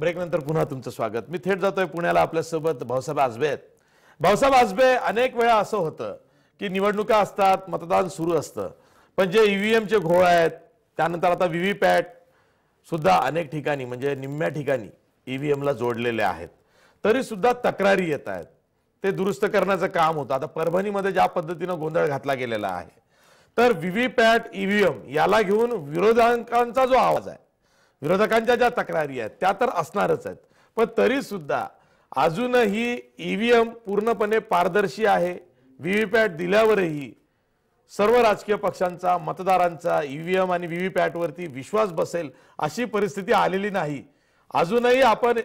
Break नंतर पुन्हा तुमचं स्वागत। मी थेट जातोय पुण्याला, आपल्यासोबत भाऊसाहेब आजबे आहेत। भाऊसाहेब आजबे, अनेक वेळा असं होतं की निवडणुका असतात, मतदान सुरू असतं, पण जे ईव्हीएमचे घोळ आहेत, त्यानंतर आता व्हीव्हीपॅट सुद्धा अनेक ठिकाणी म्हणजे निम्म्या ठिकाणी ईव्हीएमला जोडलेले आहेत, तरी सुद्धा तक्रारी येत आहेत। ते दुरुस्त करण्याचं काम होतं। आता परभणीमध्ये ज्या पद्धतीने गोंधळ घातला गेलेला आहे, तर व्हीव्हीपॅट ईव्हीएम याला घेऊन विरोधकांचा जो आवाज आहे, विरोधकांच्या ज्या तक्रारी आहेत त्या तर असणारच आहेत, पण तरी सुद्धा अजूनही ईव्हीएम पूर्णपणे पारदर्शी आहे। व्हीव्हीपॅट दिल्यावरही सर्व राजकीय पक्षांचा, मतदारांचा ईव्हीएम आणि व्हीव्हीपॅट वरती विश्वास बसेल अशी परिस्थिती आलेली नाही। अजूनही आपण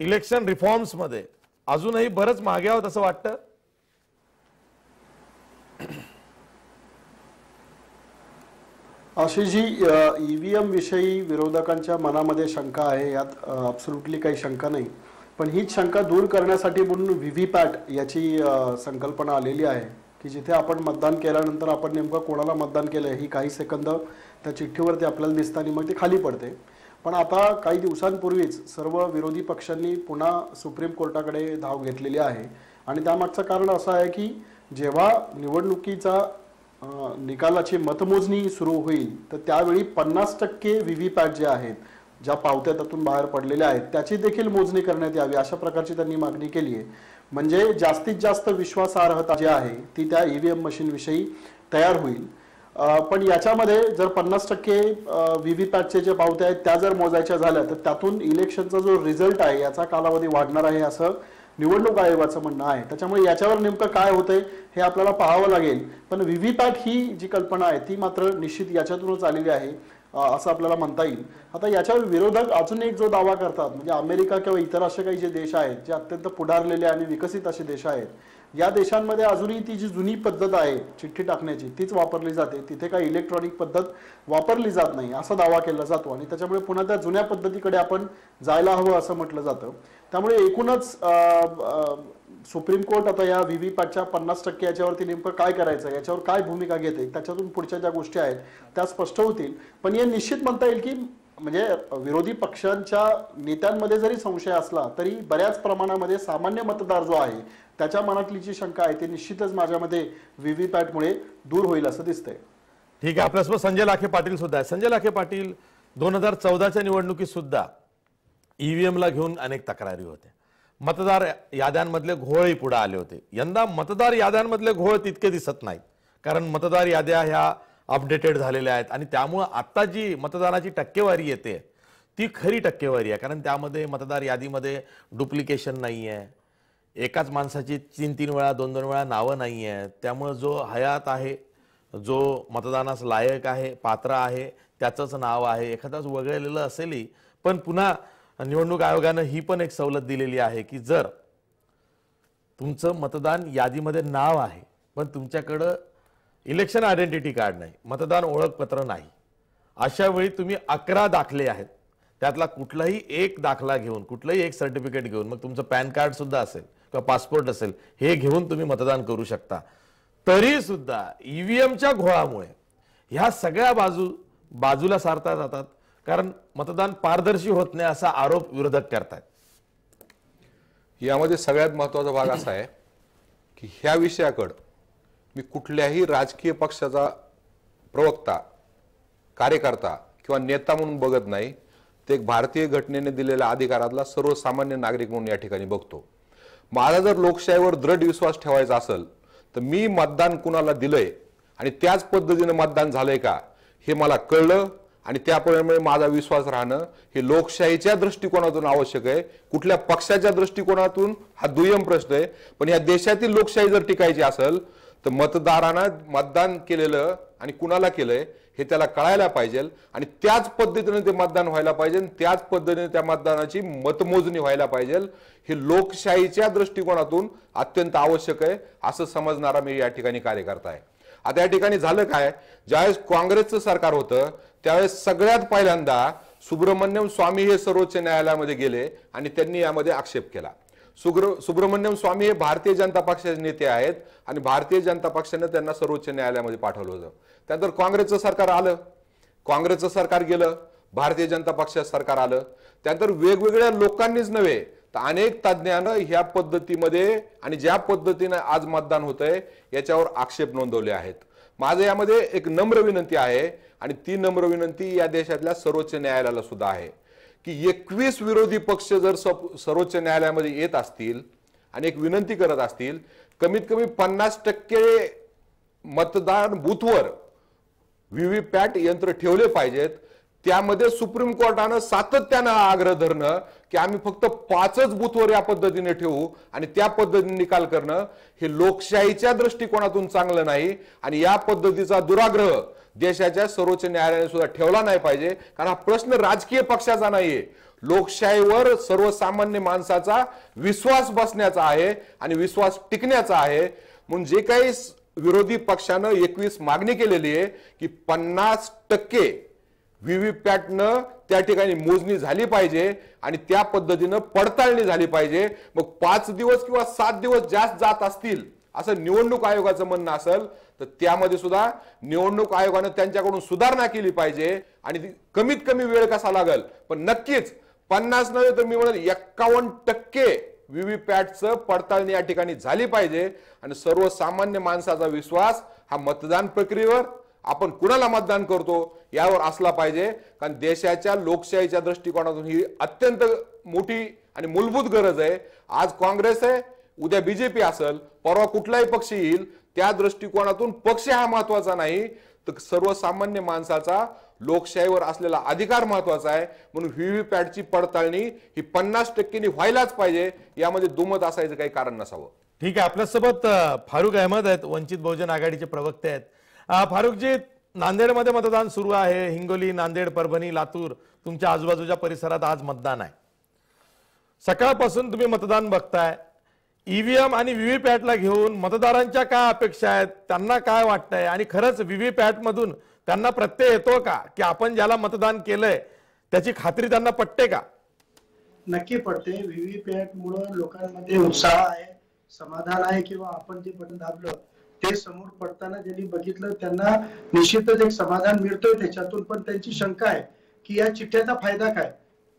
इलेक्शन रिफॉर्म्स मध्ये अजूनही बरंच मागे आहोत असं वाटतं। अशी जी ईव्हीएम विषयी विरोधकांच्या मनामध्ये शंका आहे, यात ॲब्सोल्युटली काही शंका नाही, पण हीच शंका दूर करण्यासाठी म्हणून व्हीव्हीपॅट याची संकल्पना आलेली आहे की जिथे आपण मतदान केल्यानंतर आपण नेमकं कोणाला मतदान केलंय ही काही सेकंद त्या चिठ्ठीवरती आपल्याला दिसतं आणि मग ती खाली पडते। पण आता काही दिवसांपूर्वीच सर्व विरोधी पक्षांनी पुन्हा सुप्रीम कोर्टाकडे धाव घेतलेली आहे आणि त्यामागचं कारण असं आहे की जेव्हा निवडणुकीचा निकालाची मतमोजणी सुरू होईल तर त्यावेळी 50% व्हीव्हीपॅट जे आहेत, ज्या पावत्या त्यातून बाहेर पडलेल्या आहेत, त्याची देखील मोजणी करण्यात यावी अशा प्रकारची त्यांनी मागणी केली आहे। म्हणजे जास्तीत जास्त विश्वासार्हता जी आहे ती त्या ईव्हीएम मशीन विषयी तयार होईल। पण याच्यामध्ये जर 50% व्हीव्हीपॅटचे जे पावत्या आहेत त्या जर मोजायच्या झाल्या तर त्यातून इलेक्शनचा जो रिझल्ट आहे याचा कालावधी वाढणार आहे असं निवडणूक आयोगाचं म्हणणं आहे। त्याच्यामुळे याच्यावर नेमकं काय होतंय हे आपल्याला पाहावं लागेल, पण व्हीव्हीपॅट ही जी कल्पना आहे ती मात्र निश्चित याच्यातूनच आलेली आहे असं आपल्याला म्हणता येईल। आता याच्यावर विरोधक अजून एक जो दावा करतात म्हणजे अमेरिका किंवा इतर असे काही जे देश आहेत जे अत्यंत पुढारलेले आणि विकसित असे देश आहेत, या देशांमध्ये अजूनही ती जी जुनी पद्धत आहे चिठ्ठी टाकण्याची तीच वापरली जाते, तिथे काही इलेक्ट्रॉनिक पद्धत वापरली जात नाही असा दावा केला जातो आणि त्याच्यामुळे पुन्हा त्या जुन्या पद्धतीकडे आपण जायला हवं असं म्हटलं जातं। त्यामुळे एकूणच सुप्रीम कोर्ट आता या व्हीव्हीपॅटच्या 50% याच्यावरती नेमकं काय करायचं, याच्यावर काय भूमिका घेते, त्याच्यातून पुढच्या ज्या गोष्टी आहेत त्या स्पष्ट होतील। पण हे निश्चित म्हणता येईल की म्हणजे विरोधी पक्षांच्या नेत्यांमध्ये जरी संशय असला तरी बऱ्याच प्रमाणामध्ये सामान्य मतदार जो आहे त्याच्या मनातली जी शंका आहे ती निश्चितच माझ्यामध्ये व्हीव्हीपॅटमुळे दूर होईल असं दिसतंय। ठीक आहे, आपल्यासोबत संजय लाखे पाटील सुद्धा आहे। संजय लाखे पाटील, 2014च्या निवडणुकीत सुद्धा ईव्हीएमला घेऊन अनेक तक्रारी होत्या, मतदार याद्यांमधले घोळही पुढे आले होते। यंदा मतदार याद्यांमधले घोळ तितके दिसत नाहीत, कारण मतदार याद्या ह्या अपडेटेड झालेल्या आहेत आणि त्यामुळे आता जी मतदानाची टक्केवारी येते ती खरी टक्केवारी आहे, कारण त्यामध्ये मतदार यादीमध्ये डुप्लिकेशन नाही आहे, एकाच माणसाची 3-3 वेळा 2-2 वेळा नावं नाही आहेत, त्यामुळे जो हयात आहे, जो मतदानास लायक आहे, पात्र आहे, त्याचंच नाव आहे, एखादाच वगळलेलं असेलही पण पुन्हा निवडणूक आयोगानं ही पण एक सवलत दिलेली आहे की जर तुमचं मतदान यादीमध्ये नाव आहे पण तुमच्याकडे इलेक्शन आयडेंटिटी कार्ड नाही, मतदान ओळखपत्र नाही, अशा वेळी तुम्ही 11 दाखले आहेत, त्यातला कुठलाही एक दाखला घेऊन, कुठलाही एक सर्टिफिकेट घेऊन, मग तुमचं पॅन कार्ड सुद्धा असेल किंवा पासपोर्ट असेल, हे घेऊन तुम्ही मतदान करू शकता। तरी सुद्धा ईव्हीएमच्या घोळामुळे ह्या सगळ्या बाजूला सारता जातात, कारण मतदान पारदर्शी होत नाही असा आरोप विरोधक करतात। यामध्ये सगळ्यात महत्त्वाचा भाग असा आहे की ह्या विषयाकडे मी कुठल्याही राजकीय पक्षाचा प्रवक्ता, कार्यकर्ता किंवा नेता म्हणून बघत नाही, ते एक भारतीय घटनेने दिलेल्या अधिकारातला सर्वसामान्य नागरिक म्हणून या ठिकाणी बघतो। माझा जर लोकशाहीवर दृढ विश्वास ठेवायचा असेल तर मी मतदान कुणाला दिलंय आणि त्याच पद्धतीने मतदान झालंय का हे मला कळलं आणि त्यामुळे माझा विश्वास राहणं हे लोकशाहीच्या दृष्टिकोनातून आवश्यक आहे। कुठल्या पक्षाच्या दृष्टिकोनातून हा दुय्यम प्रश्न आहे, पण या देशातील लोकशाही जर टिकायची असेल तर मतदारांना मतदान केलेलं आणि कुणाला केलंय हे त्याला कळायला पाहिजे आणि त्याच पद्धतीने ते मतदान व्हायला पाहिजे, त्याच पद्धतीने त्या मतदानाची मतमोजणी व्हायला पाहिजे। हे लोकशाहीच्या दृष्टिकोनातून अत्यंत आवश्यक आहे असं समजणारा मी या ठिकाणी कार्यकर्ता आहे। आता या ठिकाणी झालं काय, ज्यावेळेस काँग्रेसचं सरकार होतं त्यावेळेस सगळ्यात पहिल्यांदा सुब्रमण्यम स्वामी हे सर्वोच्च न्यायालयामध्ये गेले आणि त्यांनी यामध्ये आक्षेप केला। सुब्रमण्यम स्वामी हे भारतीय जनता पक्षाचे नेते आहेत आणि भारतीय जनता पक्षाने त्यांना सर्वोच्च न्यायालयामध्ये पाठवलं होतं। त्यानंतर काँग्रेसचं सरकार आलं, काँग्रेसचं सरकार गेलं, भारतीय जनता पक्षाचं सरकार आलं, त्यानंतर वेगवेगळ्या लोकांनीच नव्हे तर अनेक तज्ज्ञानं ह्या पद्धतीमध्ये आणि ज्या पद्धतीने आज मतदान होतंय याच्यावर आक्षेप नोंदवले आहेत. माझं यामध्ये एक नम्र विनंती आहे आणि ती नम्र विनंती या देशातल्या सर्वोच्च न्यायालयाला सुद्धा आहे की 21 विरोधी पक्ष जर सर्वोच्च न्यायालयामध्ये येत असतील आणि एक विनंती करत असतील, कमीत कमी 50% मतदान बूथवर व्हीव्हीपॅट यंत्र ठेवले पाहिजेत. त्यामध्ये सुप्रीम कोर्टानं सातत्यानं आग्रह धरणं की आम्ही फक्त 5च बूथवर या पद्धतीने ठेवू आणि त्या पद्धतीने निकाल करणं हे लोकशाहीच्या दृष्टिकोनातून चांगलं नाही आणि या पद्धतीचा दुराग्रह देशाच्या सर्वोच्च न्यायालयाने सुद्धा ठेवला नाही पाहिजे. कारण हा प्रश्न राजकीय पक्षाचा नाहीये, लोकशाहीवर सर्वसामान्य माणसाचा विश्वास बसण्याचा आहे आणि विश्वास टिकण्याचा आहे. म्हणून जे काही विरोधी पक्षानं 21 मागणी केलेली आहे की 50% व्हीव्हीपॅटनं त्या ठिकाणी मोजणी झाली पाहिजे आणि त्या पद्धतीनं पडताळणी झाली पाहिजे. मग 5 दिवस किंवा 7 दिवस जास्त जात असतील असं निवडणूक आयोगाचं म्हणणं असेल तर त्यामध्ये सुद्धा निवडणूक आयोगानं त्यांच्याकडून सुधारणा केली पाहिजे आणि कमीत कमी वेळ कसा लागेल पण नक्कीच 50 नव्हे तर मी म्हणेल 51% व्हीव्हीपॅटचं पडताळणी या ठिकाणी झाली पाहिजे आणि सर्वसामान्य माणसाचा विश्वास हा मतदान प्रक्रियेवर आपण कुणाला मतदान करतो यावर असला पाहिजे. कारण देशाच्या लोकशाहीच्या दृष्टिकोनातून ही अत्यंत मोठी आणि मूलभूत गरज आहे. आज काँग्रेस आहे, उद्या बीजेपी असेल, परवा कुठलाही पक्ष येईल, त्या दृष्टिकोनातून पक्ष हा महत्वाचा नाही तर सर्वसामान्य माणसाचा लोकशाहीवर असलेला अधिकार महत्वाचा आहे. म्हणून व्हीव्हीपॅटची पडताळणी ही 50% व्हायलाच पाहिजे, यामध्ये दुमत असायचं काही कारण नसावं. ठीक आहे, आपल्यासोबत फारुक अहमद आहेत, वंचित बहुजन आघाडीचे प्रवक्ते आहेत. फारुकजी, नांदेडमध्ये मतदान सुरू आहे. हिंगोली, नांदेड, परभणी, लातूर तुमच्या आजूबाजूच्या परिसरात आज मतदान आहे. सकाळपासून तुम्ही मतदान बघताय. ईव्हीएम आणि व्हीव्हीपॅटला घेऊन मतदारांच्या काय अपेक्षा आहेत, त्यांना काय वाटतंय आणि खरंच व्हीव्हीपॅट मधून त्यांना प्रत्यय येतो का की आपण ज्याला मतदान केलंय त्याची खात्री त्यांना पटते का? नक्की पडते. व्हीव्हीपॅट मुळे लोकांमध्ये उत्साह आहे, समाधान आहे किंवा आपण जे बटन दाबलं ते समोर पडताना ज्यांनी बघितलं त्यांना निश्चितच एक समाधान मिळतोय त्याच्यातून. पण त्यांची शंका आहे की या चिठ्ठ्याचा फायदा काय,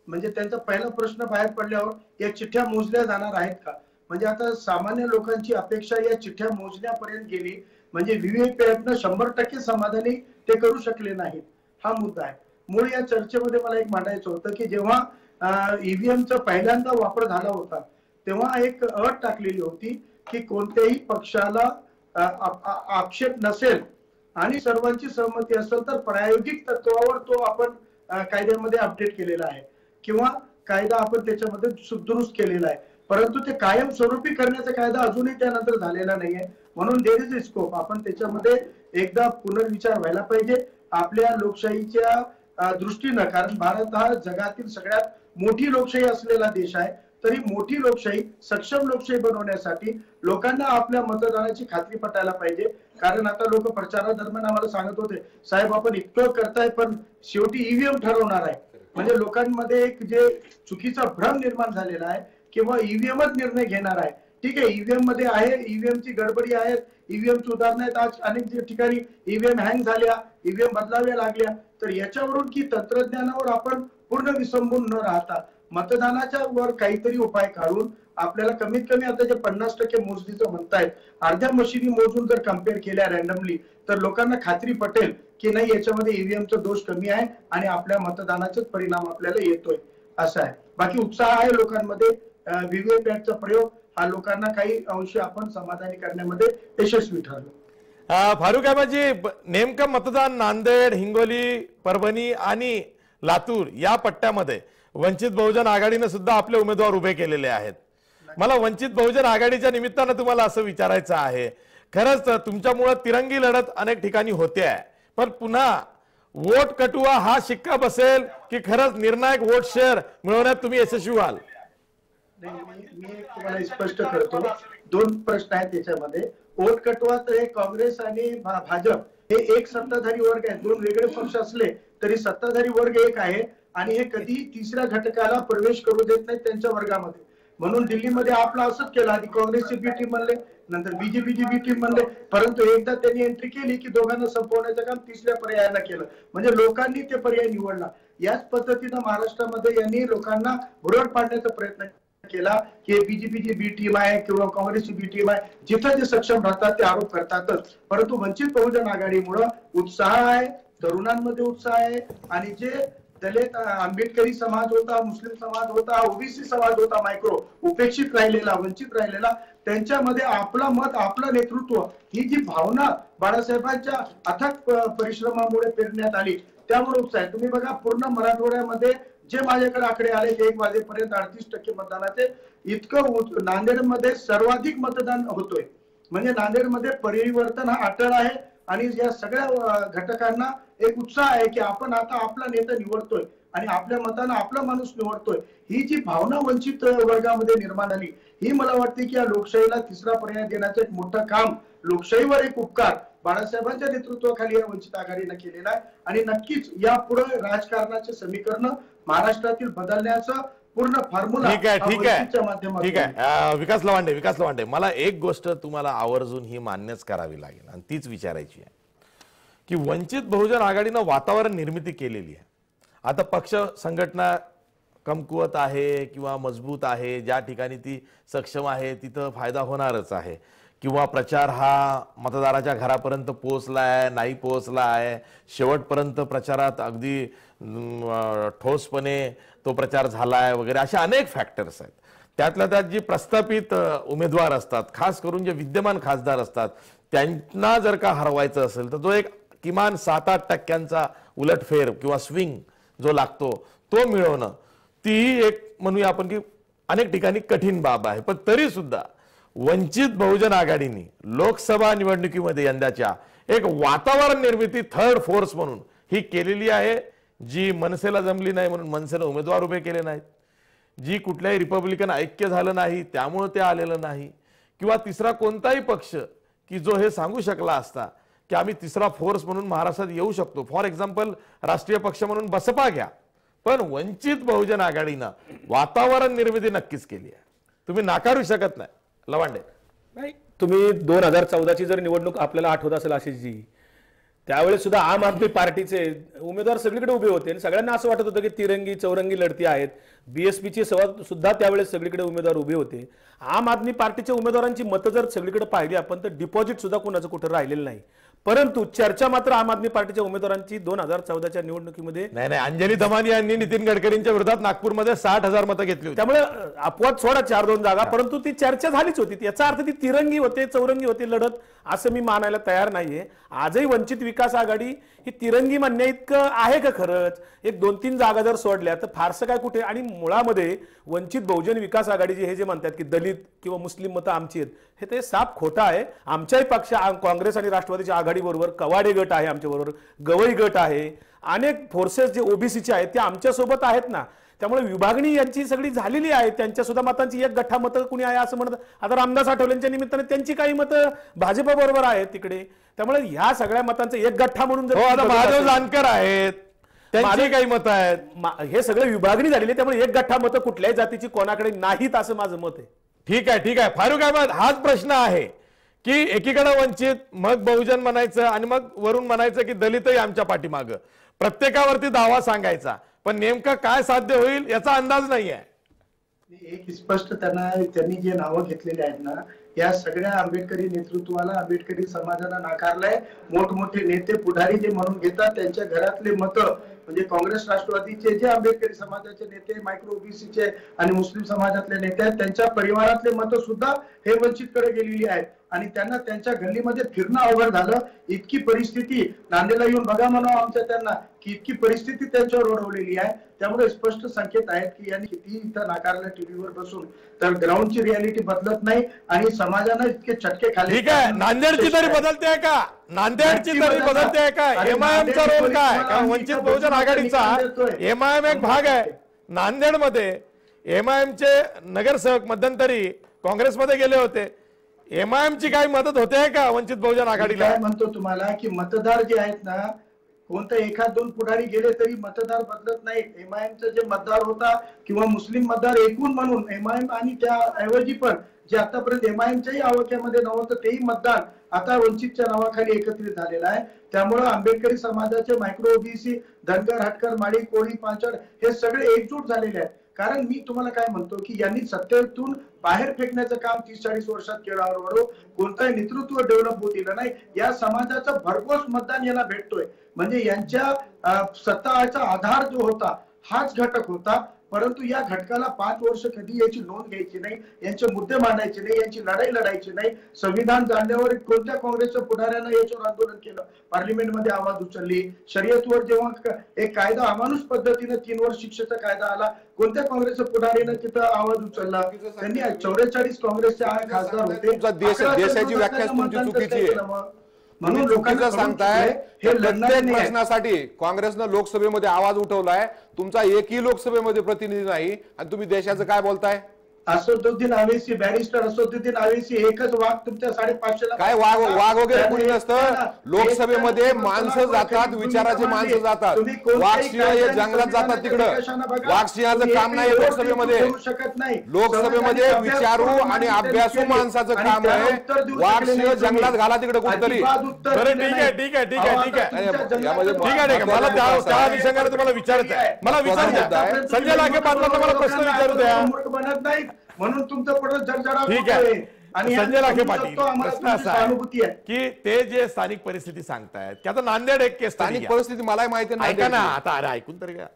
म्हणजे त्यांचा पहिला प्रश्न बाहेर पडल्यावर या चिठ्ठ्या मोजल्या जाणार आहेत का. म्हणजे आता सामान्य लोकांची अपेक्षा या चिठ्ठ्या मोजण्यापर्यंत गेली म्हणजे व्हीव्हीपॅटनं 100% समाधानी ते करू शकले नाहीत. हा मुद्दा आहे. मूळ या चर्चेमध्ये मला एक मांडायचं होतं की जेव्हा ईव्हीएमचा पहिल्यांदा वापर झाला होता तेव्हा एक अट टाकलेली होती की कोणत्याही पक्षाला आक्षेप नसेल आणि सर्वांची सहमती असेल तर प्रायोगिक तत्वावर तो आपण कायद्यामध्ये अपडेट केलेला आहे किंवा कायदा आपण त्याच्यामध्ये दुरुस्त केलेला आहे. परंतु ते कायमस्वरूपी करण्याचा कायदा अजूनही त्यानंतर झालेला नाहीये. म्हणून देर इज अ स्कोप. आपण त्याच्यामध्ये एकदा पुनर्विचार व्हायला पाहिजे आपल्या लोकशाहीच्या दृष्टीनं. कारण भारत हा जगातील सगळ्यात मोठी लोकशाही असलेला देश आहे. तरी मोठी लोकशाही, सक्षम लोकशाही बनवण्यासाठी लोकांना आपल्या मतदानाची खात्री पटायला पाहिजे. कारण आता लोक प्रचारादरम्यान आम्हाला सांगत होते, साहेब आपण इतकं करताय पण शेवटी ईव्हीएम ठरवणार आहे. म्हणजे लोकांमध्ये एक जे चुकीचा भ्रम निर्माण झालेला आहे किंवा ईव्हीएमच निर्णय घेणार आहे. ठीक आहे, ईव्हीएम मध्ये आहे, ईव्हीएमची गडबडी आहे, ईव्हीएम सुधारणा आहेत. आज अनेक ठिकाणी ईव्हीएम हँग झाल्या, ईव्हीएम बदलाव्या लागल्या. तर याच्यावरून की तंत्रज्ञानावर आपण पूर्ण विसंबून न राहता मतदानाच्या वर काहीतरी उपाय काढून आपल्याला कमीत कमी आता जे 50% मोजणीचं म्हणतायत, अर्ध्या मशिनी मोजून जर कम्पेअर केल्या रॅन्डमली तर लोकांना खात्री पटेल की नाही याच्यामध्ये ईव्हीएमचा दोष कमी आहे आणि आपल्या मतदानाचाच परिणाम आपल्याला येतोय असं आहे. बाकी उत्साह आहे लोकांमध्ये. व्हीव्हीपॅटचा प्रयोग हा लोकांना काही अंशी आपण समाधानी करण्यामध्ये यशस्वी ठरलो. फारुक अहमदजी, नेमकं मतदान नांदेड, हिंगोली, परभणी आणि लातूर या पट्ट्यामध्ये वंचित बहुजन आघाडीने सुद्धा आपले उमेदवार उभे केलेले आहेत. मला वंचित बहुजन आघाडीच्या निमित्तानं तुम्हाला असं विचारायचं आहे, खरंच तुमच्यामुळे तिरंगी लढत अनेक ठिकाणी होते आहे, पण पुन्हा वोट कटुआ हा शिक्का बसेल की खरंच निर्णायक वोट शेअर मिळवण्यात तुम्ही यशस्वी व्हाल? मी तुम्हाला स्पष्ट करतो. 2 प्रश्न आहेत त्याच्यामध्ये. वोट कटुआ तर हे काँग्रेस आणि भाजप हे एक सत्ताधारी वर्ग आहे. 2 वेगळे पक्ष असले तरी सत्ताधारी वर्ग एक आहे आणि हे कधी तिसऱ्या घटकाला प्रवेश करू देत नाहीत त्यांच्या वर्गामध्ये. म्हणून दिल्लीमध्ये आपला असंच केलं. आधी काँग्रेसची बी टीम म्हणले, नंतर बीजेपीची बी टीम म्हणले, परंतु एकदा त्यांनी एंट्री केली की दोघांना संपवण्याचं काम तिसऱ्या पर्यायाला केलं. म्हणजे लोकांनी ते पर्याय निवडला. याच पद्धतीनं महाराष्ट्रामध्ये यांनी लोकांना भुरळ पाडण्याचा प्रयत्न केला की बीजेपीची बी टीम आहे किंवा काँग्रेसची बी टीम आहे, जिथं जे सक्षम राहतात ते आरोप करतातच. परंतु वंचित बहुजन आघाडीमुळे उत्साह आहे, तरुणांमध्ये उत्साह आहे आणि जे दलित आंबेडकरी समाज होता, मुस्लिम समाज होता, ओबीसी समाज होता, मायक्रो उपेक्षित राहिलेला, वंचित राहिलेला, त्यांच्यामध्ये आपला मत, आपलं नेतृत्व ही जी भावना बाळासाहेबांच्या अथक परिश्रमामुळे पेरण्यात आली, त्यामुळे उत्साह आहे. तुम्ही बघा पूर्ण मराठवाड्यामध्ये जे माझ्याकडे आकडे आले 1 वाजेपर्यंत 38% मतदानाचे, इतकं नांदेडमध्ये सर्वाधिक मतदान होतोय. म्हणजे नांदेडमध्ये परिवर्तन हा अटळ आहे आणि या सगळ्या घटकांना एक उत्साह आहे की आपण आता आपला नेता निवडतोय आणि आपल्या मतानं आपला माणूस निवडतोय. ही जी भावना वंचित वर्गामध्ये निर्माण झाली, ही मला वाटते की या लोकशाहीला तिसरा पर्याय देण्याचं एक मोठं काम, लोकशाहीवर एक उपकार बाळासाहेबांच्या नेतृत्वाखाली या वंचित आघाडीनं केलेला आहे. आणि नक्कीच यापुढे राजकारणाचे समीकरण महाराष्ट्रातील बदलण्याचं पूर्ण फॉर्म्युला ठीक आहे. विकास लवांडे, मला एक गोष्ट तुम्हाला आवर्जून ही मान्यच करावी लागेल आणि तीच विचारायची आहे की वंचित बहुजन आघाडीनं वातावरण निर्मिती केलेली आहे. आता पक्ष संघटना कमकुवत आहे किंवा मजबूत आहे, ज्या ठिकाणी ती सक्षम आहे तिथं फायदा होणारच आहे, किंवा प्रचार हा मतदाराच्या घरापर्यंत पोहोचलाय नाही पोहोचलाय, शेवटपर्यंत प्रचारात अगदी ठोसपणे तो प्रचार झालाय वगैरे, अशा अनेक फॅक्टर्स आहेत. त्यातल्या त्यात जी प्रस्थापित उमेदवार असतात, खास करून जे विद्यमान खासदार असतात, त्यांना जर का हरवायचं असेल तर तो एक किमान 7-8% उलटफेर किंवा स्विंग जो लागतो तो मिळवणं, ती एक म्हणूया आपण की अनेक ठिकाणी कठीण बाब आहे. पण तरी सुद्धा वंचित बहुजन आघाडीने लोकसभा निवडणुकीमध्ये यंदाच्या एक वातावरण निर्मिती थर्ड फोर्स म्हणून ही केलेली आहे, जी मनसेला जमली नाही म्हणून मनसेला उमेदवार उभे केले नाहीत, जी कुठल्याही रिपब्लिकन ऐक्य झालं नाही त्यामुळे ते आलेलं नाही, किंवा तिसरा कोणताही पक्ष की जो हे सांगू शकला असता की आम्ही तिसरा फोर्स म्हणून महाराष्ट्रात येऊ शकतो. फॉर एक्झाम्पल राष्ट्रीय पक्ष म्हणून बसपा घ्या, पण वंचित बहुजन आघाडीनं वातावरण निर्मिती नक्कीच केली आहे, तुम्ही नाकारू शकत नाही. लवांडे, नाही, तुम्ही 2014ची जर निवडणूक आपल्याला आठवत असेल आशिषजी, त्यावेळेस सुद्धा आम आदमी पार्टीचे उमेदवार सगळीकडे उभे होते आणि सगळ्यांना असं वाटत होतं की तिरंगी चौरंगी लढती आहेत. बीएसपीची सुद्धा त्यावेळेस सगळीकडे उमेदवार उभे होते. आम आदमी पार्टीच्या उमेदवारांची मतं जर सगळीकडे पाहिली आपण तर डिपॉझिट सुद्धा कोणाचं कुठं राहिलेलं नाही. परंतु चर्चा मात्र आम आदमी पार्टीच्या उमेदवारांची 2014च्या निवडणुकीमध्ये नाही, अंजली दमानी यांनी नितीन गडकरींच्या विरोधात नागपूरमध्ये 60,000 मतं घेतली होती. त्यामुळे अपवाद सोडा 4-2 जागा, परंतु ती चर्चा झालीच होती. याचा अर्थ ती तिरंगी होते चौरंगी होते लढत असं मी मानायला तयार नाहीये. आजही वंचित विकास आघाडी ही तिरंगी म्हणण्या इतकं आहे का खरंच? एक 2-3 जागा जर सोडल्या तर फारसं काय कुठे. आणि मुळामध्ये वंचित बहुजन विकास आघाडीचे हे जे म्हणतात की दलित किंवा मुस्लिम मतं आमची आहेत, हे ते साफ खोटं आहे. आमच्याही पक्ष काँग्रेस आणि राष्ट्रवादीच्या आघाडीबरोबर कवाडे गट आहे, आमच्याबरोबर गवई गट आहे, अनेक फोर्सेस जे ओबीसीचे आहेत ते आमच्यासोबत आहेत ना. त्यामुळे विभागणी यांची सगळी झालेली आहे. त्यांच्या सुद्धा मतांची एक गठ्ठा मतं कुणी आहे असं म्हणत. आता रामदास आठवलेंच्या निमित्ताने त्यांची काही मतं भाजपबरोबर आहेत तिकडे. त्यामुळे ह्या सगळ्या मतांचं एक गठ्ठा म्हणून जर माधव जानकर आहेत, त्यांची काही मतं आहेत, हे सगळे विभागणी झालेली आहे. त्यामुळे एक गठ्ठा मतं कुठल्याही जातीची कोणाकडे नाहीत असं माझं मत आहे. ठीक आहे. फारुख अहमद, हाच प्रश्न आहे की एकीकडे वंचित, मग बहुजन म्हणायचं आणि मग वरून म्हणायचं की दलितही आमच्या पाठीमागं, प्रत्येकावरती दावा सांगायचा, पण नेमकं काय साध्य होईल याचा अंदाज नाही आहे. एक स्पष्ट त्यांनी जे नावं घेतलेली आहेत ना, या सगळ्या आंबेडकरी नेतृत्वाला, आंबेडकरी समाजाला नाकारलंय. मोठमोठे नेते पुढारी जे म्हणून घेतात त्यांच्या घरातले मतं, म्हणजे काँग्रेस राष्ट्रवादीचे जे आंबेडकरी समाजाचे नेते, मायक्रो ओबीसीचे आणि मुस्लिम समाजातले नेते आहेत, त्यांच्या परिवारातले मतं सुद्धा हे वंचितकडे गेलेली आहेत आणि त्यांना त्यांच्या गल्लीमध्ये फिरणं अवघड झालं. इतकी परिस्थिती, नांदेडला येऊन बघा म्हणावं आमच्या त्यांना, की इतकी परिस्थिती त्यांच्यावर ओढवलेली आहे. त्यामुळे स्पष्ट संकेत आहेत की यांनी किती इथं नाकारलं टीव्हीवर बसून, तर ग्राउंडची रियालिटी बदलत नाही आणि समाजानं इतके चटके खाल्ले. ठीक आहे, नांदेडची तरी बदलते आहे का? नांदेडची तरी बदलते आहे का? एमआयएमचा रोल काय? वंचित बहुजन आघाडीचा एमआयएम एक भाग आहे. नांदेडमध्ये एमआयएमचे नगरसेवक मध्यंतरी काँग्रेसमध्ये गेले होते. एमआयएमची काही मदत होते का वंचित बहुजन आघाडीला? काय म्हणतो तुम्हाला की मतदार जे आहेत ना, कोणतं 1-2 पुढारी गेले तरी मतदार बदलत नाही. एमआयएमचा जे मतदार होता किंवा मुस्लिम मतदार एकूण म्हणून एमआयएम आणि त्याऐवजी पण जे आतापर्यंत एमआयएमच्याही आवाक्यामध्ये नव्हतं तेही मतदान आता वंचितच्या नावाखाली एकत्रित झालेलं आहे. त्यामुळं आंबेडकरी समाजाचे मायक्रो ओबीसी, धनगर, हटकर, माळी, कोळी, पांचाळ हे सगळे एकजूट झालेले आहेत. कारण मी तुम्हाला काय म्हणतो की यांनी सत्तेतून बाहेर फेकण्याचं काम 30-40 वर्षात केलं. हळूहळू कोणताही नेतृत्व डेव्हलप होत गेलं नाही. या समाजाचं भरघोस मतदान यांना भेटतोय. म्हणजे यांच्या सत्ताचा आधार जो होता हाच घटक होता. परंतु या घटकाला 5 वर्ष कधी याची नोंद घ्यायची नाही, यांचे मुद्दे मांडायचे नाही, यांची लढाई लढायची नाही. संविधान जाणल्यावर कोणत्या काँग्रेसच्या पुढाऱ्यानं याच्यावर आंदोलन केलं, पार्लिमेंटमध्ये आवाज उचलली. शर्यतवर जेव्हा एक कायदा अमानुष पद्धतीने 3 वर्ष शिक्षेचा कायदा आला, कोणत्या काँग्रेसच्या पुढारीनं तिथं आवाज उचलला. त्यांनी 44 काँग्रेसचे खासदार होते. देशाची व्याख्या तुमची चुकीची आहे. म्हणून लोकांना सांगताय हे प्रत्येक प्रश्नासाठी काँग्रेसनं लोकसभेमध्ये आवाज उठवलाय, तुमचा एकही लोकसभेमध्ये प्रतिनिधी नाही आणि तुम्ही देशाचं काय बोलताय. असदुद्दीन अवैसी, बॅरिस्टर असदुद्दीन अवैसी एकच वाघ तुमच्या 550 काय वाघ वगैरे कुणी नसतं. लोकसभेमध्ये माणसं जातात, विचाराचे माणसं जातात. वाघसिंह हे जंगलात जातात तिकडं. वाघसिंहाचं काम नाही लोकसभेमध्ये. लोकसभेमध्ये विचारू आणि अभ्यासू माणसाचं काम आहे. वाघसिंह जंगलात घाला तिकडे कुठतरी. मला त्या अनुषंगाने तुम्हाला विचारायचं आहे. मला विचारायचं संजय लाखे पाटलांना मला प्रश्न विचारू द्या. बनत नाही म्हणून तुमचं पुढे जर्जरा ठीक आहे. आणि संजय लाखे पाटील प्रश्न असा आहे अनुभूती आहे की ते जे स्थानिक परिस्थिती सांगतायत की आता नांदेड एक केस स्थानिक परिस्थिती मलाही माहिती नाही. ऐका ना, आता अरे ऐकून तरी घ्या.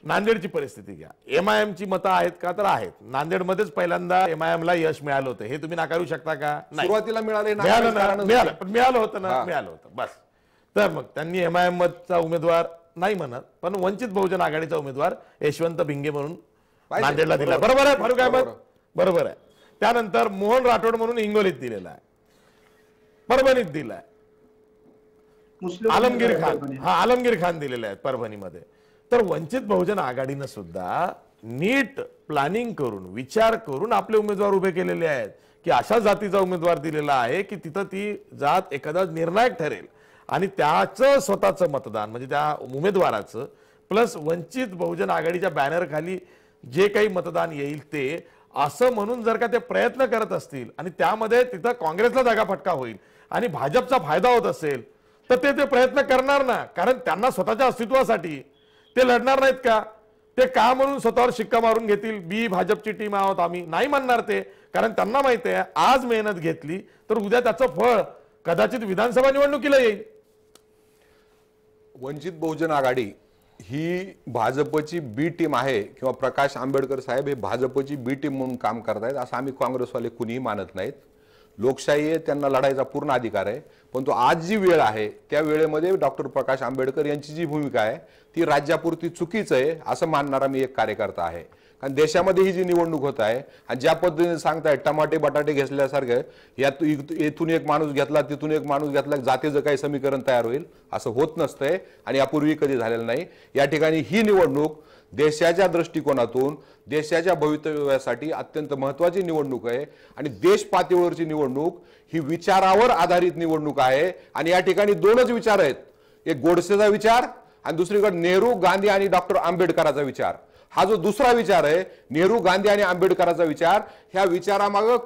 नांदेडची परिस्थिती घ्या. एमआयएम ची मतं आहेत का, तर आहेत. नांदेडमध्येच पहिल्यांदा एमआयएम ला यश मिळालं होतं, हे तुम्ही नाकारू शकता का. सुरुवातीला मिळालं पण मिळालं होतं ना, मिळालं होतं बस. तर मग त्यांनी एमआयएम चा उमेदवार नाही म्हणत, पण वंचित बहुजन आघाडीचा उमेदवार यशवंत भिंगे म्हणून नांदेडला दिला. बरोबर आहे फारुख अहमद, बरोबर आहे. त्यानंतर मोहन राठोड म्हणून हिंगोलीत दिलेला आहे, परभणीत दिलाय. आलमगीर खान दिलेले आहेत परभणीमध्ये. तर वंचित बहुजन आघाडीनं सुद्धा नीट प्लॅनिंग करून विचार करून आपले उमेदवार उभे केलेले आहेत की अशा जातीचा उमेदवार दिलेला आहे की तिथं ती जात एखादा निर्णायक ठरेल आणि त्याचं स्वतःचं मतदान म्हणजे त्या उमेदवाराचं प्लस वंचित बहुजन आघाडीच्या बॅनर खाली जे काही मतदान येईल ते असं म्हणून जर का ते प्रयत्न करत असतील आणि त्यामध्ये तिथं काँग्रेसला जागा फटका होईल आणि भाजपचा फायदा होत असेल तर ते प्रयत्न करणार ना. कारण त्यांना स्वतःच्या अस्तित्वासाठी ते लढणार नाहीत का. ते का म्हणून स्वतःवर शिक्का मारून घेतील बी भाजपची टीम आहोत आम्ही, नाही म्हणणार ते. कारण त्यांना माहिती आहे आज मेहनत घेतली तर उद्या त्याचं फळ कदाचित विधानसभा निवडणुकीला येईल. वंचित बहुजन आघाडी ही भाजपची बी टीम आहे किंवा प्रकाश आंबेडकर साहेब हे भाजपची बी टीम म्हणून काम करतायत असं आम्ही काँग्रेसवाले कुणीही मानत नाहीत. लोकशाही आहे, त्यांना लढायचा पूर्ण अधिकार आहे. परंतु आज जी वेळ आहे त्या वेळेमध्ये डॉक्टर प्रकाश आंबेडकर यांची जी भूमिका आहे ती राज्यापुरती चुकीच आहे असं मानणारा मी एक कार्यकर्ता आहे. कारण देशामध्ये ही जी निवडणूक होत आहे आणि ज्या पद्धतीने सांगताय टमाटे बटाटे घेतल्यासारखं यात इथून एक माणूस घेतला तिथून एक माणूस घेतला जातीचं काही समीकरण तयार होईल असं होत नसतंय आणि यापूर्वी कधी झालेलं नाही. या ठिकाणी ही निवडणूक देशाच्या दृष्टिकोनातून देशाच्या भवितव्यासाठी अत्यंत महत्वाची निवडणूक आहे आणि देश पातळीवरची निवडणूक ही विचारावर आधारित निवडणूक आहे. आणि या ठिकाणी दोनच विचार आहेत, एक गोडसेचा विचार आणि दुसरीकडे नेहरू गांधी आणि डॉक्टर आंबेडकरांचा विचार. हा जो दुसरा विचार आहे नेहरू गांधी आणि आंबेडकरांचा विचार, ह्या विचारामागे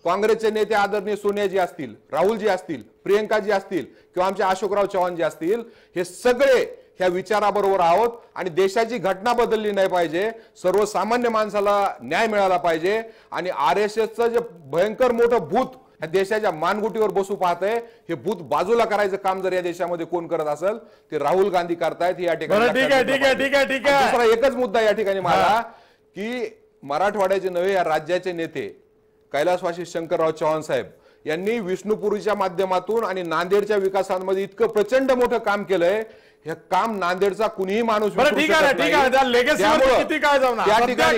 काँग्रेसचे नेते आदरणीय सोनियाजी असतील, राहुलजी असतील, प्रियंकाजी असतील किंवा आमचे अशोकराव चव्हाणजी असतील, हे सगळे ह्या विचाराबरोबर आहोत. आणि देशाची घटना बदलली नाही पाहिजे, सर्वसामान्य माणसाला न्याय मिळाला पाहिजे. आणि RSSचं जे भयंकर मोठं भूत ह्या देशाच्या मानगुटीवर बसू पाहतंय, हे भूत बाजूला करायचं काम जर या देशामध्ये कोण करत असेल ते राहुल गांधी करतायत. या ठिकाणी दुसरा एकच मुद्दा या ठिकाणी मला की मराठवाड्याचे नव्हे या राज्याचे नेते कैलासवासी शंकरराव चव्हाण साहेब यांनी विष्णुपुरीच्या माध्यमातून आणि नांदेडच्या विकासामध्ये इतकं प्रचंड मोठं काम केलंय. हे काम नांदेडचा कुणीही माणूस त्या ठिकाणी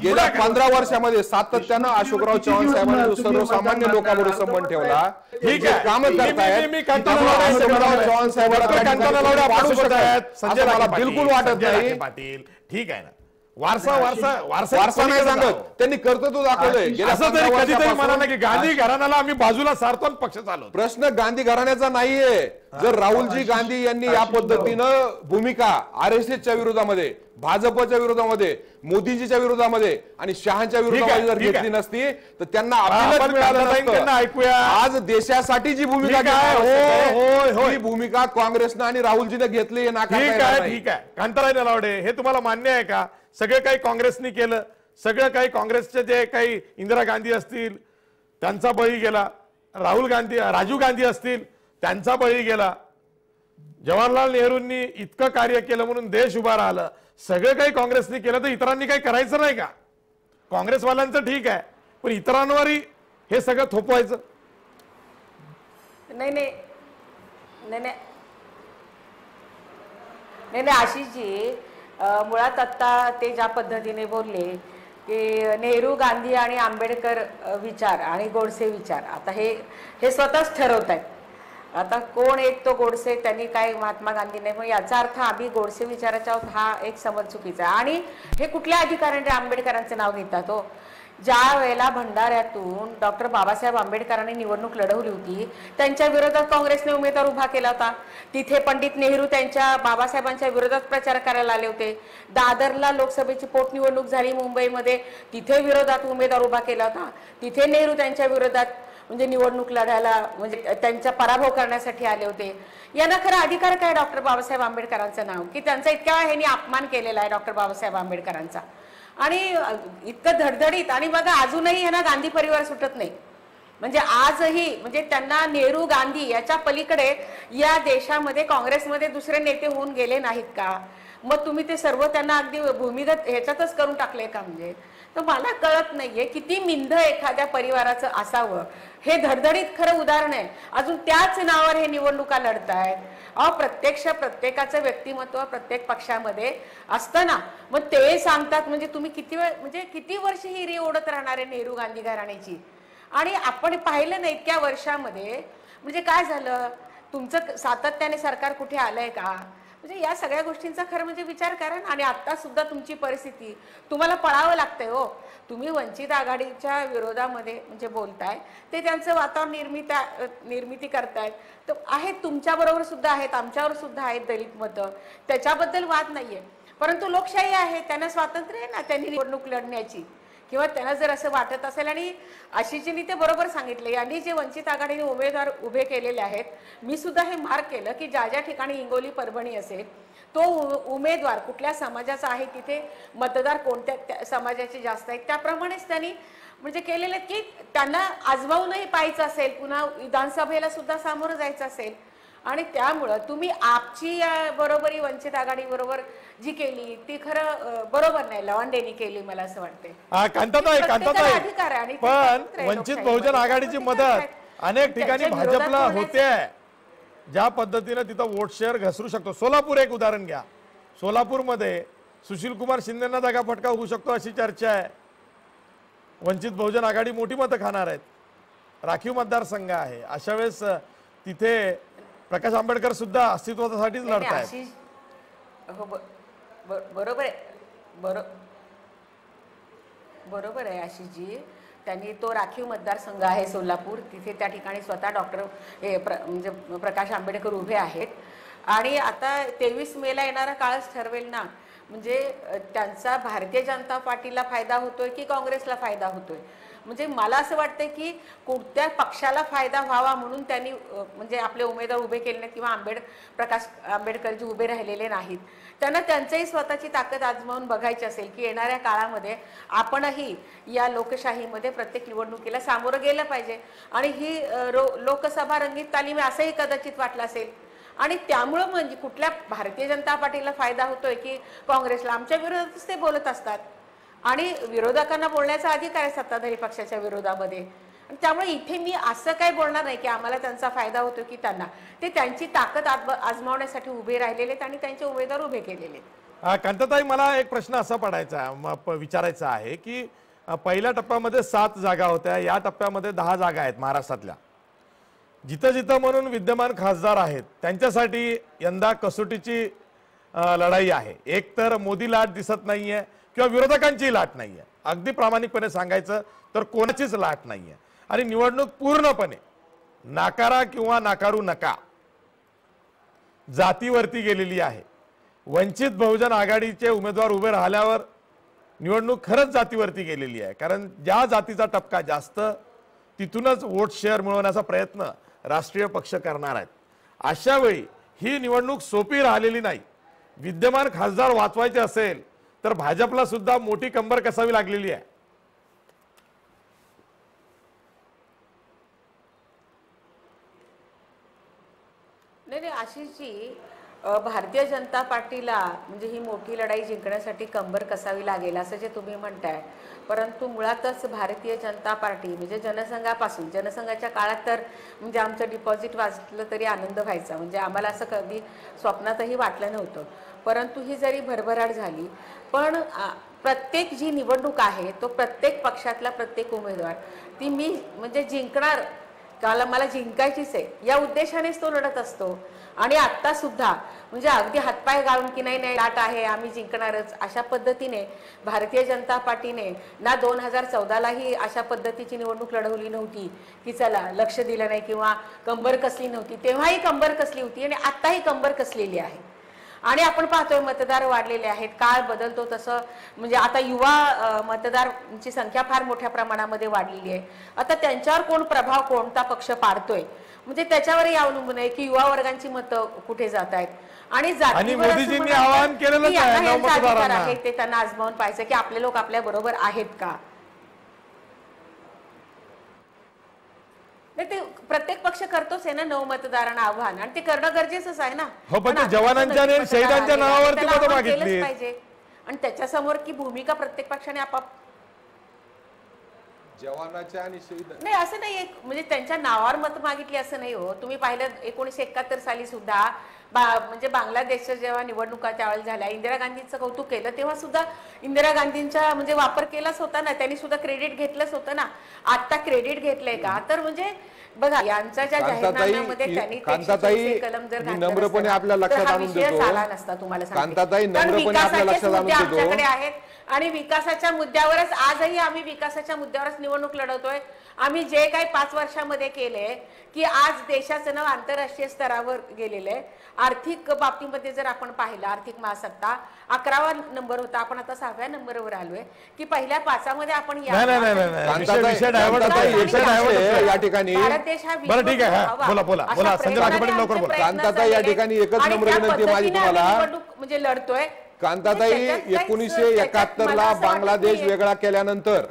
गेल्या 15 वर्षामध्ये सातत्यानं अशोकराव चव्हाण साहेबांनी सर्वसामान्य लोकांबरोबर संबंध ठेवला. काम करतायत अशोकराव चव्हाण साहेबांना मला बिलकुल वाटत नाही. ठीक आहे ना, वारसा नाही सांगत, त्यांनी कर्तृत्व दाखवलंय. असं तरी कधीतरी म्हणा ना की गांधी घराण्याला आम्ही बाजूला सारतो पक्ष चालवतो. प्रश्न गांधी घराण्याचा नाहीये, जर राहुलजी गांधी यांनी या पद्धतीनं भूमिका RSSच्या विरोधामध्ये, भाजपच्या विरोधामध्ये, मोदीजीच्या विरोधामध्ये आणि शहांच्या विरोधामध्ये जर घेतली नसती तर त्यांना अपीलच मिळालं नसतं. ऐकूया आज देशासाठी जी भूमिका ही भूमिका काँग्रेसनं आणि राहुलजीने घेतली हे नाकारता ठीक आहे कांताराय नलावडे, हे तुम्हाला मान्य आहे का? सगळं काही काँग्रेसने केलं, सगळं काही काँग्रेसचे जे काही इंदिरा गांधी असतील त्यांचा बळी गेला, राजीव गांधी असतील त्यांचा बळी गेला, जवाहरलाल नेहरूंनी इतकं कार्य केलं म्हणून देश उभा राहिलं, सगळं काही काँग्रेसने केलं तर इतरांनी काही करायचं नाही का? काँग्रेसवाल्यांचं ठीक आहे, पण इतरांवरही हे सगळं थोपवायचं? नाही आशिषजी, मुळात आता ते ज्या पद्धतीने बोलले की नेहरू, गांधी आणि आंबेडकर विचार आणि गोडसे विचार, आता हे स्वतःच ठरवत आहेत. आता कोण एक तो गोडसे, त्यांनी काय महात्मा गांधी नाही, पण याचा अर्थ आम्ही गोडसे विचाराचा आहोत हा एक समज चुकीचा आहे. आणि हे कुठल्या अधिकाऱ्याने आंबेडकरांचे नाव घेतात हो? ज्या वेळेला भंडाऱ्यातून डॉक्टर बाबासाहेब आंबेडकरांनी निवडणूक लढवली होती त्यांच्या विरोधात काँग्रेसने उमेदवार उभा केला होता. तिथे पंडित नेहरू त्यांच्या बाबासाहेबांच्या विरोधात प्रचार करायला आले होते. दादरला लोकसभेची पोटनिवडणूक झाली मुंबईमध्ये, तिथे विरोधात उमेदवार उभा केला होता. तिथे नेहरू त्यांच्या विरोधात म्हणजे निवडणूक लढायला म्हणजे त्यांचा पराभव करण्यासाठी आले होते. यांना खरं अधिकार काय डॉक्टर बाबासाहेब आंबेडकरांचं नाव, की त्यांचा इतक्या वेळा ह्यांनी अपमान केलेला आहे डॉक्टर बाबासाहेब आंबेडकरांचा, आणि इतकं धडधडीत. आणि बघा अजूनही यांना गांधी परिवार सुटत नाही. म्हणजे आजही म्हणजे त्यांना नेहरू, गांधी याच्या पलीकडे या देशामध्ये काँग्रेसमध्ये दुसरे नेते होऊन गेले नाहीत का? मग तुम्ही ते सर्व त्यांना अगदी भूमिगत ह्याच्यातच करून टाकले का? म्हणजे तर मला कळत नाहीये किती मिंध एखाद्या परिवाराचं असावं. हे धडधडीत खरं उदाहरण आहे. अजून त्याच नावावर हे निवडणुका लढतायत. प्रत्यक्ष प्रत्येकाचं व्यक्तिमत्व प्रत्येक पक्षामध्ये असतं ना, मग ते सांगतात म्हणजे तुम्ही किती वेळ म्हणजे किती वर्ष ही री ओढत राहणार आहे नेहरू गांधी घराण्याची? आणि आपण पाहिलं नाही इतक्या वर्षामध्ये म्हणजे काय झालं, तुमचं सातत्याने सरकार कुठे आलंय का? म्हणजे या सगळ्या गोष्टींचा खरं म्हणजे विचार करा ना. आणि आता सुद्धा तुमची परिस्थिती, तुम्हाला पळावं लागतंय हो. तुम्ही वंचित आघाडीच्या विरोधामध्ये म्हणजे बोलताय, ते त्यांचं वातावरण निर्मिती करतायत तर आहेत, तुमच्या बरोबर सुद्धा आहेत, आमच्यावर सुद्धा आहेत दलित मतं, त्याच्याबद्दल वाद नाहीये. परंतु लोकशाही आहे, त्यांना स्वातंत्र्य आहे ना त्यांनी निवडणूक लढण्याची, किंवा त्यांना जर असं वाटत असेल. आणि आशिषजींनी ते बरोबर सांगितले, यांनी जे वंचित आघाडीने उमेदवार उभे केलेले आहेत, मी सुद्धा हे मार्क केलं की ज्या ज्या ठिकाणी हिंगोली, परभणी असेल तो उमेदवार कुठल्या समाजाचा आहे, तिथे मतदार कोणत्या समाजाचे जास्त आहेत, त्याप्रमाणेच त्यांनी म्हणजे केलेले की त्यांना आजमावूनही पाहायचं असेल, पुन्हा विधानसभेला सुद्धा सामोरं जायचं असेल. आणि त्यामुळं तुम्ही आपची बरोबरी वंचित आघाडी बरोबर जी केली ती खरं बरोबर नाही, लवांडेनी केली मला असं वाटते. कांताताई, पण वंचित बहुजन आघाडीची मदत अनेक ठिकाणी भाजपला होते. ज्या पद्धतीने तिथं वोट शेअर घसरू शकतो. सोलापूर एक उदाहरण घ्या, सोलापूरमध्ये सुशील कुमार शिंदेना जागा फटका होऊ शकतो अशी चर्चा आहे. वंचित बहुजन आघाडी मोठी मतं खाणार आहेत, राखीव मतदारसंघ आहे, अशा वेळेस तिथे प्रकाश आंबेडकर सुद्धा अस्तित्वासाठीच लढतायत. बरोबर आहे, बरोबर आहे आशिषजी. त्यांनी तो राखीव मतदारसंघ आहे सोलापूर, तिथे त्या ठिकाणी स्वतः डॉक्टर म्हणजे प्रकाश आंबेडकर उभे आहेत. आणि आता 23 मेला येणारा काळच ठरवेल ना, म्हणजे त्यांचा भारतीय जनता पार्टीला फायदा होतोय की काँग्रेसला फायदा होतोय. म्हणजे मला असं वाटतं की कोणत्या पक्षाला फायदा व्हावा म्हणून त्यांनी म्हणजे आपले उमेदवार उभे केले नाहीत किंवा प्रकाश आंबेडकरजी उभे राहिलेले नाहीत. त्यांना त्यांचंही स्वतःची ताकद आजमावून बघायची असेल की येणाऱ्या काळामध्ये आपणही या लोकशाहीमध्ये प्रत्येक निवडणुकीला सामोरं गेलं पाहिजे. आणि ही लोकसभा रंगीत तालीम असंही कदाचित वाटलं असेल. आणि त्यामुळं म्हणजे कुठल्या भारतीय जनता पार्टीला फायदा होतोय की काँग्रेसला, आमच्या विरोधातच ते बोलत असतात. आणि विरोधकांना बोलण्याचा अधिकार आहे सत्ताधारी पक्षाच्या विरोधामध्ये. त्यामुळे इथे मी असं काही बोलणार नाही की आम्हाला त्यांचा फायदा होतो की त्यांना, ते त्यांची ताकद आजमावण्यासाठी उभे राहिलेले आणि त्यांचे उमेदवार उभे केलेले. कांताताई, मला एक प्रश्न असा विचारायचा आहे की पहिल्या टप्प्यामध्ये 7 जागा होत्या, या टप्प्यामध्ये 10 जागा आहेत महाराष्ट्रातल्या. जिथं जिथं म्हणून विद्यमान खासदार आहेत त्यांच्यासाठी यंदा कसोटीची लढाई आहे. एक तर मोदी लाट दिसत नाहीये किंवा विरोधकांची लाट नाहीये, अगदी प्रामाणिकपणे सांगायचं तर कोणाचीच लाट नाहीये. आणि निवडणूक पूर्णपणे नाकारा किंवा नाकारू नका जातीवरती गेलेली आहे. वंचित बहुजन आघाडीचे उमेदवार उभे राहिल्यावर निवडणूक खरंच जातीवरती गेलेली आहे. कारण ज्या जातीचा टप्पा जास्त तिथूनच वोट शेअर मिळवण्याचा प्रयत्न राष्ट्रीय पक्ष करणार आहेत. अशा वेळी ही निवडणूक सोपी राहिलेली नाही. विद्यमान खासदार वाचवायचे असेल तर भाजपला सुद्धा मोठी कंबर कसावी लागलेली आहे. नाही आशिषजी, भारतीय जनता पार्टीला म्हणजे ही मोठी लढाई जिंकण्यासाठी कंबर कसावी लागेल असं जे तुम्ही म्हणताय, परंतु मुळातच भारतीय जनता पार्टी म्हणजे जनसंघापासून, जनसंघाच्या काळात तर म्हणजे आमचं डिपॉझिट वाचलं तरी आनंद व्हायचा. म्हणजे आम्हाला असं कधी स्वप्नातही वाटलं नव्हतं. परंतु ही जरी भरभराट झाली पण प्रत्येक जी निवडणूक आहे तो प्रत्येक पक्षातला प्रत्येक उमेदवार ती मी म्हणजे जिंकणार, मला जिंकायचीच आहे या उद्देशानेच तो लढत असतो. आणि आता सुद्धा म्हणजे अगदी हातपाय गाळून की नाही लाट आहे आम्ही जिंकणारच अशा पद्धतीने भारतीय जनता पार्टीने ना 2014लाही अशा पद्धतीची निवडणूक लढवली नव्हती की चला लक्ष दिलं नाही किंवा कंबर कसली नव्हती. तेव्हाही कंबर कसली होती आणि आत्ताही कंबर कसलेली आहे. आणि आपण पाहतोय मतदार वाढलेले आहेत, काळ बदलतो तसं म्हणजे आता युवा मतदारांची संख्या फार मोठ्या प्रमाणामध्ये वाढलेली आहे. आता त्यांच्यावर कोण प्रभाव कोणता पक्ष पाडतोय म्हणजे त्याच्यावरही अवलंबून आहे की युवा वर्गांची मतं कुठे जात आहेत. आणि मोदीजींनी आवाहन केलेलं आहे ते त्यांना आजमावून पाहायचं की आपले लोक आपल्या बरोबर आहेत का. ते प्रत्येक पक्ष करतोच आहे ना नवमतदारांना आव्हान, आणि ते करणं गरजेचंच आहे ना. हो, पण जवानांच्या आणि शहीदांच्या नावावरती मतं मागितली पाहिजे आणि त्याच्यासमोर की भूमिका प्रत्येक पक्षाने जवानाच्या आणि शहीद नाही असं नाही म्हणजे त्यांच्या नावावर मत मागितली असं नाही हो. तुम्ही पाहिलं 1971 साली सुद्धा म्हणजे बांगलादेशच्या जेव्हा निवडणुका त्यावेळेला झाल्या इंदिरा गांधींचं कौतुक केलं तेव्हा सुद्धा इंदिरा गांधींचा म्हणजे वापर केलाच होता ना, त्यांनी सुद्धा क्रेडिट घेतलंच होतं ना. आता क्रेडिट घेतलंय का तर म्हणजे बघा यांच्या ज्या जाहीरनाम्यामध्ये त्यांनी कलम जर नम्रपणे आपल्या लक्षात आणून देतो आला नसता तुम्हाला कांताताई नम्रपणे आपल्या लक्षात आणून देतो आमच्याकडे आहेत आणि विकासाच्या मुद्द्यावरच आजही आम्ही विकासाच्या मुद्द्यावरच निवडणूक लढवतोय. आम्ही जे काही 5 वर्षामध्ये केले की आज देशाचं नाव आंतरराष्ट्रीय स्तरावर गेलेलं आहे. आर्थिक बाबतीमध्ये जर आपण पाहिलं आर्थिक महासत्ता 11वा नंबर होता, आपण आता 6व्या नंबरवर आलोय की पहिल्या 5मध्ये आपण या ठिकाणी भारत देश हा कांताताई या ठिकाणी एकच नम्र विनंती माझी तुम्हाला म्हणजे लढतोय. कांताताई 1971ला बांगलादेश वेगळा केल्यानंतर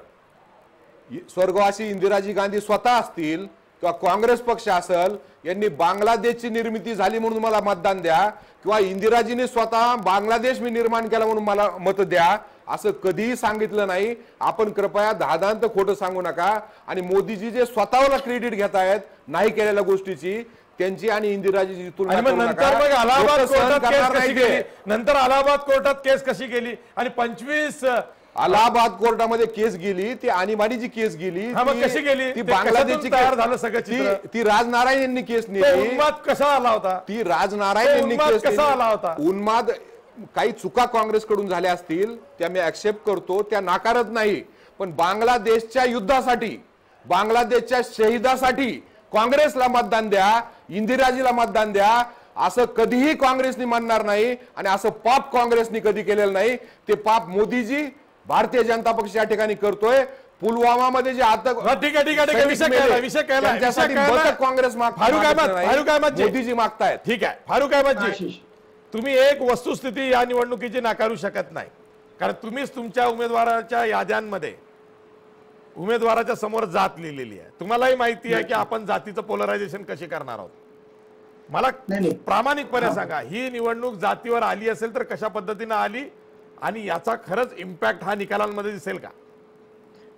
स्वर्गवासी इंदिराजी गांधी स्वतः असतील किंवा काँग्रेस पक्ष असेल यांनी बांगलादेशची निर्मिती झाली म्हणून मला मतदान द्या किंवा इंदिराजीने स्वतः बांगलादेश मी निर्माण केला म्हणून मला मत द्या असं कधीही सांगितलं नाही. आपण कृपया दादांत खोटं सांगू नका. आणि मोदीजी जे स्वतःला क्रेडिट घेत आहेत नाही केलेल्या गोष्टीची त्यांची आणि इंदिराजीची तुलना नंतर अलाहाबाद कोर्टात केस कशी गेली आणि 25 अलाहाबाद कोर्टामध्ये केस गेली ती आणीबाणीची केस गेली कशी गेली ती बांगलादेशची तयार झालं सगळं ती राजनारायण यांनी केस नेली. उन्माद कसा आला होता ती राजनारायण यांनी केस कसा आला होता. उन्माद काही चुका काँग्रेसकडून झाल्या असतील त्या मी ऍक्सेप्ट करतो, त्या नाकारत नाही. पण बांगलादेशच्या युद्धासाठी बांगलादेशच्या शहीदासाठी काँग्रेसला मतदान द्या, इंदिराजीला मतदान द्या असं कधीही काँग्रेसने म्हणणार नाही. आणि असं पाप काँग्रेसने कधी केलेलं नाही. ते पाप मोदीजी भारतीय जनता पक्ष या ठिकाणी करतोय. पुलवामा मध्ये जे विषय काँग्रेस मोदीजी मागतायत. ठीक आहे फारुक अहमदजी, तुम्ही एक वस्तुस्थिती या निवडणुकीची नाकारू शकत नाही. कारण तुम्हीच तुमच्या उमेदवाराच्या याद्यांमध्ये उमेदवाराच्या समोर जात लिहिलेली आहे. तुम्हालाही माहिती आहे की आपण जातीचं पोलरायझेशन कशी करणार आहोत. मला प्रामाणिकपणे सांगा ही निवडणूक जातीवर आली असेल तर कशा पद्धतीने आली आणि याचा खरंच इम्पॅक्ट हा निकालांमध्ये दिसेल का.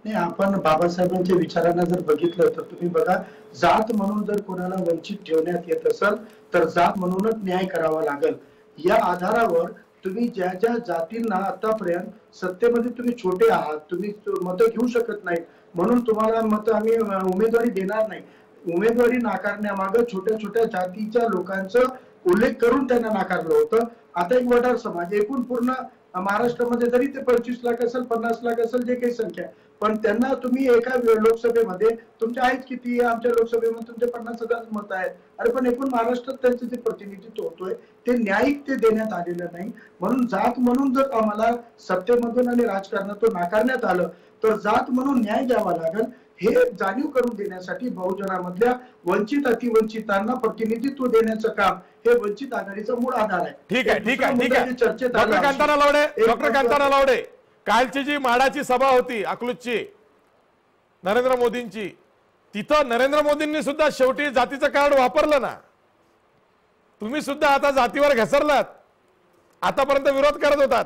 नाही आपण बाबासाहेबांच्या विचारांना जर बघितलं तर तुम्ही बघा जात म्हणून जर कोणाला वंचित ठेवण्यात येत असेल तर जात म्हणूनच न्याय करावा लागेल. या आधारावर तुम्ही ज्या ज्या जातींना आतापर्यंत सत्तेमध्ये तुम्ही छोटे आहात तुम्ही मतं घेऊ शकत नाही म्हणून तुम्हाला मतं आम्ही उमेदवारी देणार नाही. उमेदवारी नाकारण्यामागे छोट्या छोट्या जातीच्या लोकांचा उल्लेख करून त्यांना नाकारलं होतं. आता एक वडार समाज एकूण पूर्ण महाराष्ट्रामध्ये जरी ते 25 लाख असेल 50 लाख असेल जे काही संख्या पण त्यांना तुम्ही एका लोकसभेमध्ये तुमच्या आहेत किती, आमच्या लोकसभेमध्ये तुमचे 50,000 मत आहेत. अरे पण एकूण महाराष्ट्रात त्यांचं जे प्रतिनिधित्व होतोय ते न्यायिक ते देण्यात आलेलं नाही. म्हणून जात म्हणून जर आम्हाला सत्तेमधून आणि राजकारणातून नाकारण्यात आलं तर जात म्हणून न्याय द्यावा लागेल हे जाणीव करून देण्यासाठी बहुजनामधल्या वंचित अतिवंचितांना प्रतिनिधित्व देण्याचं काम हे वंचित आघाडीचा मूळ आधार आहे. ठीक आहे, ठीक आहे, ठीक आहे. चर्चेत डॉक्टर कांताराव लावडे, डॉक्टर कांताराव लावडे, कालची जी माडाची सभा होती अकलूजची नरेंद्र मोदींची, तिथं नरेंद्र मोदींनी सुद्धा शेवटी जातीचं कार्ड वापरलं ना. तुम्ही सुद्धा आता जातीवर घसरलात, आतापर्यंत विरोध करत होतात.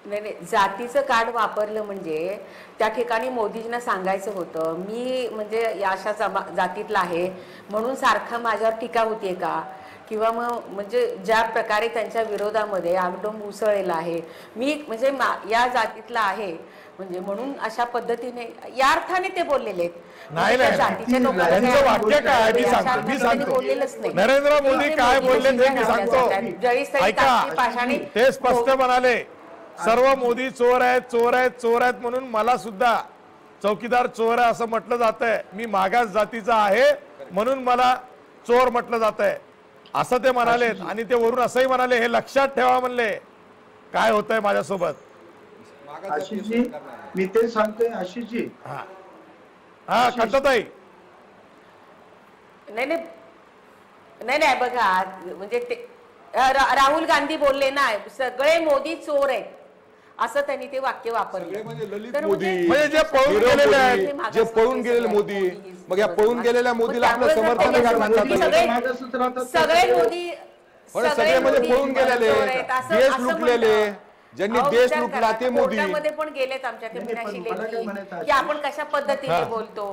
नाही, जातीचं कार्ड वापरलं म्हणजे त्या ठिकाणी मोदीजींना सांगायचं होतं मी म्हणजे या अशा जातीतला आहे म्हणून सारखं माझ्यावर टीका होतीये का, किंवा मग म्हणजे ज्या प्रकारे त्यांच्या विरोधामध्ये आगडोंब उसळलेला आहे मी म्हणजे या जातीतला आहे म्हणजे म्हणून अशा पद्धतीने या अर्थाने ते बोललेले आहेत. नाही नाही, त्यांचं वाक्य काय मी सांगतो नरेंद्र मोदी काय बोलले ते मी सांगतो. ऐका, ते स्पष्ट म्हणाले सर्व मोदी चोर आहेत चोर आहेत चोर आहेत म्हणून मला सुद्धा चौकीदार चोर आहे असं म्हटलं जात आहे. मी मागास जातीचा आहे म्हणून मला चोर म्हटलं जात आहे असं ते म्हणाले. आणि ते वरून असंही म्हणाले हे लक्षात ठेवा म्हणले काय होतंय माझ्यासोबत. आशिषजी मी ते सांगतोय आशिषजी. हा कांताताई. नाही बघा म्हणजे ते राहुल गांधी बोलले ना सगळे मोदी चोर आहेत असं त्यांनी ते वाक्य वापरले. म्हणजे जे पळून गेलेले आहेत, जे पळून गेलेले मोदी, मग या पळून गेलेल्या मोदीला आपलं समर्थन सगळे मोदी सगळे म्हणजे पळून गेलेले, देश लुटलेले, ज्यांनी देश लुटला ते मोदी. मध्ये पण गेलेत आमच्या ते मीनाक्षी लेखी की आपण कशा पद्धतीने बोलतो.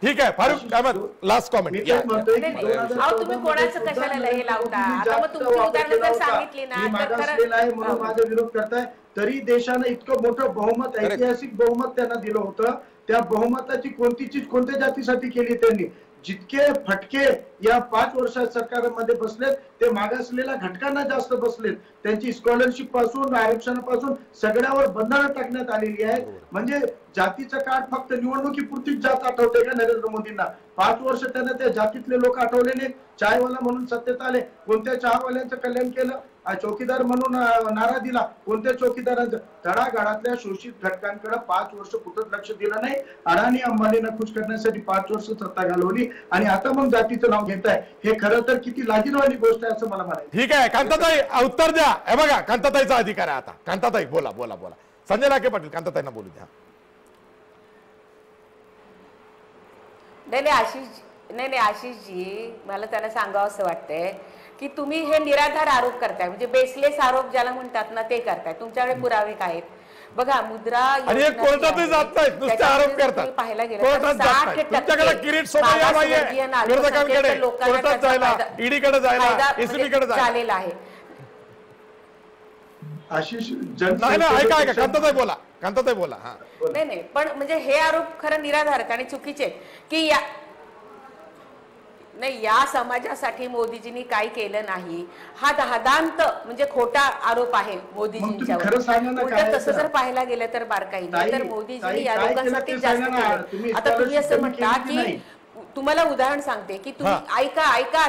ठीक आहे फारुख अहमद, लास्ट कॉमेंट. तुम्ही कोणाचं कशाला हे लावता. आता मग तुमची उदाहरणं जर सांगितली ना तर म्हणून माझा विरोध करताय तरी देशानं इतकं मोठं बहुमत ऐतिहासिक बहुमत त्यांना दिलं होतं. त्या बहुमताची कोणती चीज कोणत्या जातीसाठी केली त्यांनी. जितके फटके या 5 वर्षात सरकारमध्ये बसलेत ते मागासलेल्या घटकांना जास्त बसलेत. त्यांची स्कॉलरशिप पासून आरक्षणापासून सगळ्यावर बंधनं टाकण्यात आलेली आहेत. म्हणजे जातीचं कार्ड फक्त निवडणुकीपुरतीच जात आठवते का नरेंद्र मोदींना. 5 वर्ष त्यांना त्या जातीतले लोक आठवले नाहीत. चायवाला म्हणून सत्तेत आले, कोणत्या चहावाल्यांचं कल्याण केलं. चौकीदार म्हणून नारा दिला, कोणत्या चौकीदारांचं. तळागाळातल्या शोषित घटकांकडे 5 वर्ष कुठंच लक्ष दिलं नाही. अडाणी अंबानींना खुश करण्यासाठी 5 वर्ष सत्ता घालवली आणि आता मग जातीचं नाव घेताय. हे खरं तर किती लाजिरवाणी गोष्ट आहे असं मला म्हणायचं. ठीक आहे कांताताई उत्तर द्या. हे बघा कांताताईचा अधिकार आहे आता. कांताताई बोला बोला बोला. संजय लाखे पाटील कांताताईंना बोलू द्या. नाही आशिषजी मला त्यांना सांगावं असं वाटतंय की तुम्ही हे निराधार आरोप करताय म्हणजे बेसलेस आरोप ज्याला म्हणतात ना ते करताय. तुमच्याकडे पुरावे काय आहेत बघा. मुद्रा कोर्टातही जात नाहीत नुसते आरोप करतात. पाहायला गेलं कोर्टात जात नाहीत. तुमच्याकडे किरीट सोमय्या नाहीये विरोधकांकडे. कोर्टात जायला, ईडीकडे जायला, एसीबीकडे झालेला आहे. आशिष नाही ऐका ऐका कांताताई बोला. कांताताई बोला. हा नाही पण म्हणजे हे आरोप खरं निराधार आहेत आणि चुकीचे की या समाजासाठी मोदीजींनी काय केलं नाही हा दहादांत म्हणजे खोटा आरोप आहे मोदीजींच्यावर. तसं जर पाहायला गेलं तर बारकाई तर मोदीजींनी या लोकांसाठी जास्त केलं. आता तुम्ही असं म्हणता की तुम्हाला उदाहरण सांगते की तुम्ही ऐका आता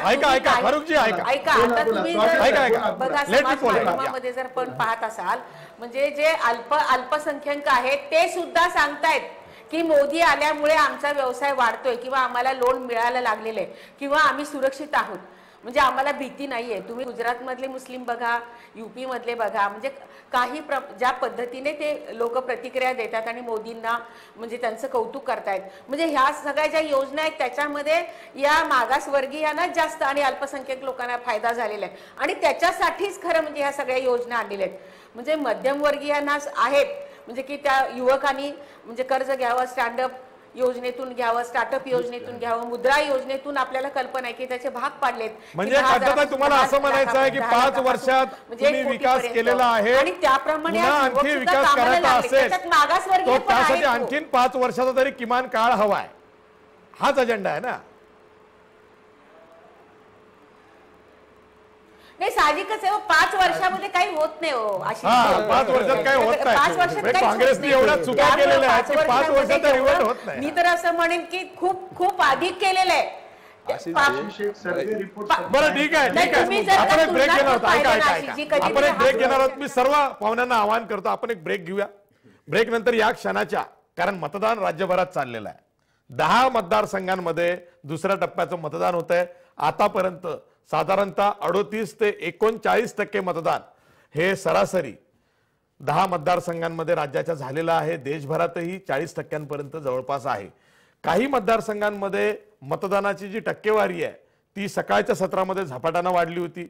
तुम्ही बघा समाज माध्यमामध्ये जर पण पाहत असाल म्हणजे जे अल्पसंख्याक आहेत ते सुद्धा सांगतायत की मोदी आल्यामुळे आमचा व्यवसाय वाढतोय किंवा आम्हाला लोन मिळायला लागलेले किंवा आम्ही सुरक्षित आहोत म्हणजे आम्हाला भीती नाहीये. तुम्ही गुजरात मधले मुस्लिम बघा, यूपी मधले बघा म्हणजे काही ज्या पद्धतीने ते लोक प्रतिक्रिया देतात आणि मोदींना म्हणजे त्यांचं कौतुक करतायत. म्हणजे ह्या सगळ्या ज्या योजना आहेत त्याच्यामध्ये या मागासवर्गीयांना जास्त आणि अल्पसंख्याक लोकांना फायदा झालेला आहे आणि त्याच्यासाठीच खरं म्हणजे ह्या सगळ्या योजना आणलेल्या आहेत. म्हणजे मध्यमवर्गीयांना आहेत म्हणजे की त्या युवकांनी म्हणजे कर्ज घ्यावं, स्टँडअप योजनेतून घ्यावं, स्टार्टअप योजनेतून घ्यावं, मुद्रा योजनेतून आपल्याला कल्पना आहे की त्याचे भाग पाडलेत. म्हणजे तुम्हाला असं म्हणायचं आहे की 5 वर्षात तुम्ही विकास केलेला आहे आणि त्याप्रमाणे आणखी विकास करायचा असेल तो त्यासाठी आणखीन 5 वर्षाचा तरी किमान काळ हवाय. हाच अजेंडा आहे ना. नाही साहजिकच आहे हो, 5 वर्षामध्ये काही होत नाही हो अशी 5 वर्षात काही होत 5 वर्षात नाही. काहीच होत काँग्रेसने नाही. एवढ्या चुका त्यामुळे केलेल्या आहेत 5 की 5 वर्षामध्ये वर्षात रिव्हर्ट तेवढं होत नाही. मी तर असं म्हणेन की खूप खूप अधिक केलेलं आहे. सर्वे रिपोर्ट बरं ठीक आहे नाही, ठीक आहे तुम्ही जर का आपण एक ब्रेक घेणार आहोत तुलनात्मक ऐका ऐका पाहिलं ना, जी ऐका कधी आपण एक हा ब्रेक घेणार आहोत. प्रश्न- मी सर्व पाहुण्यांना आवाहन करतो आपण एक ब्रेक घेऊया. ब्रेक नंतर या क्षणाच्या कारण मतदान राज्यभरात चाललेलं आहे. 10 मतदारसंघांमध्ये दुसऱ्या टप्प्याचं मतदान होत आहे. आतापर्यंत साधारणतः 38 ते 39% मतदान हे सरासरी 10 मतदारसंघांमध्ये राज्याच्या झालेलं आहे. देशभरातही 40% जवळपास आहे. काही मतदारसंघांमध्ये मतदानाची जी टक्केवारी आहे ती सकाळच्या सत्रामध्ये झपाट्यानं वाढली होती.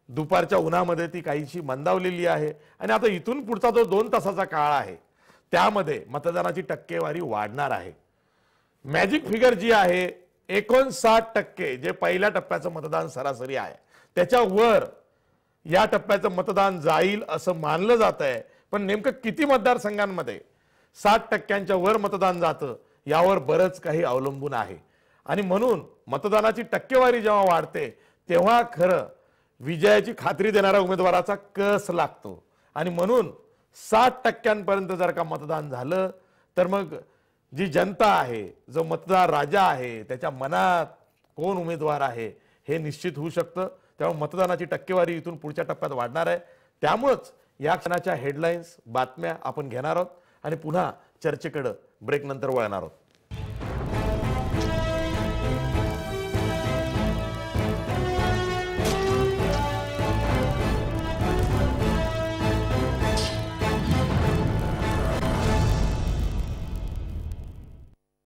दुपारच्या उन्हामध्ये ती काहीशी मंदावलेली आहे आणि आता इथून पुढचा जो 2 तासाचा काळ आहे त्यामध्ये मतदानाची टक्केवारी वाढणार आहे. मॅजिक फिगर जी आहे 59% जे पहिल्या टप्प्याचं मतदान सरासरी आहे त्याच्यावर या टप्प्याचं मतदान जाईल असं मानलं जात आहे. पण नेमकं किती मतदारसंघांमध्ये 60% वर मतदान जातं यावर बरंच काही अवलंबून आहे. आणि म्हणून मतदानाची टक्केवारी जेव्हा वाढते तेव्हा खरं विजयाची खात्री देणाऱ्या उमेदवाराचा कस लागतो. आणि म्हणून 60% जर का मतदान झालं तर मग जी जनता आहे जो मतदार राजा आहे त्याच्या मनात कोण उमेदवार आहे हे निश्चित होऊ शकतं. त्यामुळे मतदानाची टक्केवारी इथून पुढच्या टप्प्यात वाढणार आहे. त्यामुळेच या क्षणाच्या हेडलाईन्स बातम्या आपण घेणार आहोत आणि पुन्हा चर्चेकडे ब्रेक नंतर वळणार आहोत.